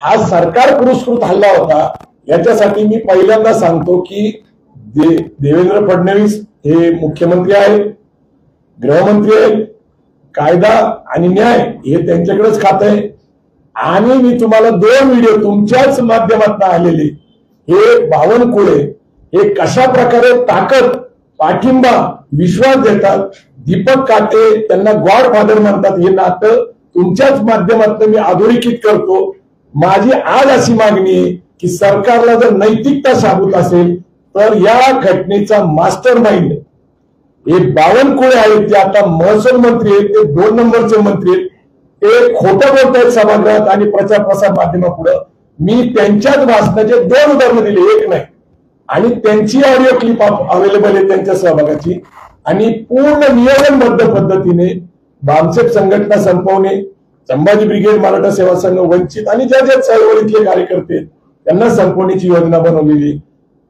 हा सरकार पुरस्कृत हल्ला होता। याच्यासाठी मी पहिल्यांदा सांगतो की देवेंद्र फडणवीस हे मुख्यमंत्री आहेत, गृहमंत्री आहेत, कायदा आणि न्याय हे त्यांच्याकडेच खात आहे। आणि मी तुम्हाला 2 व्हिडिओ तुमच्याच माध्यमातून आलेले हे बावनकुळे हे कशा प्रकारे ताकद, पाठिंबा, विश्वास देतात। दीपक काटे त्यांना गॉडफादर म्हणतात। हे नातं तुमच्याच माध्यमातून मी अधोरेखित करतो। माझी आज अशी मागणी आहे की सरकारला जर नैतिकता साबूत असेल तर या घटनेचा मास्टर माइंड हे बावनकुळे आहेत, ते आता महसूल मंत्री आहेत, ते 2 नंबरचे मंत्री आहेत, ते खोटं बोलतायत सभागृहात आणि प्रचार प्रसार माध्यमापुढे। मी त्यांच्याच भाषणाचे 2 उदाहरणं दिली, एक नाही। आणि त्यांची ऑडिओ क्लिप अवेलेबल आहे त्यांच्या सहभागाची। आणि पूर्ण नियोजनबद्ध पद्धतीने बामसेफ संघटना संपवणे, संभाजी ब्रिगेड, मराठा सेवा संघ, वंचित आणि ज्या ज्या चळवळीतले कार्यकर्ते त्यांना संपवण्याची योजना बनवलेली।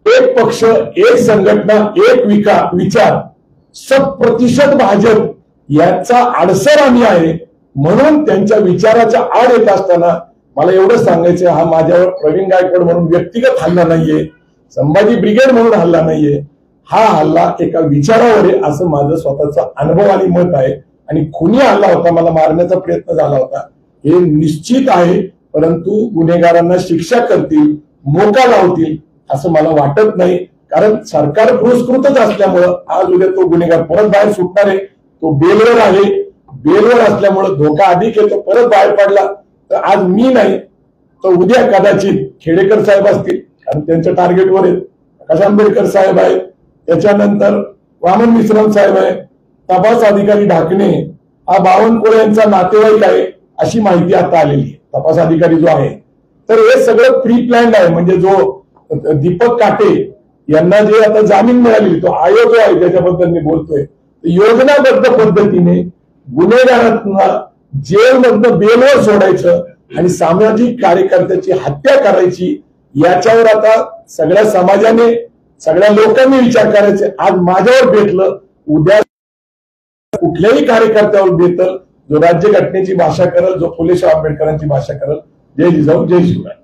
एक पक्ष, एक संघटना, एक विचार, 100% भाजप याचा आडसर आम्ही आहे। म्हणून त्यांच्या विचाराच्या आड येत असताना मला एवढं सांगायचं, हा माझ्यावर प्रवीण गायकवाड म्हणून व्यक्तिगत हल्ला नाहीये, संभाजी ब्रिगेड म्हणून हल्ला नाहीये, हा हल्ला एका विचारावर आहे असं माझं स्वतःचा अनुभव आणि मत आहे। आणि खुनी हल्ला होता, मला मारण्याचा प्रयत्न झाला होता हे निश्चित आहे, परंतु गुन्हेगारांना शिक्षा करतील, मोका लावतील असं मला वाटत नाही। कारण सरकार पुरस्कृतच असल्यामुळं आज उद्या तो गुन्हेगार परत बाहेर सुटणार आहे। तो बेलवर आहे, बेलवर असल्यामुळं धोका अधिक येतो। परत बाहेर पडला तर आज मी नाही तर उद्या कदाचित खेडेकर साहेब असतील, कारण त्यांच्या टार्गेटवर आहेत, प्रकाश आंबेडकर साहेब आहेत, त्याच्यानंतर वामन मिश्राम साहेब आहे, तपास अधिकारी ढाकणे हा बावनकुळे यांचा नातेवाईक आहे अशी माहिती आता आलेली आहे, तपास अधिकारी जो आहे। तर हे सगळं प्री प्लॅन्ड आहे। म्हणजे जो दीपक काटे यांना जे आता जामीन मिळाली, तो आयोग जो आहे त्याच्याबद्दल मी बोलतोय, योजनाबद्ध पद्धतीने गुन्हेगारांना जेलमधनं बेलवर सोडायचं आणि सामाजिक कार्यकर्त्याची हत्या करायची, याच्यावर आता सगळ्या समाजाने, सगळ्या लोकांनी विचार करायचे। आज माझ्यावर भेटलं, उद्या कुठल्याही कार्यकर्त्यावर बेतल, जो राज्यघटनेची भाषा करेल, जो फुले शाह आंबेडकरांची भाषा करेल। जय जिजाऊ, जय शिवराय।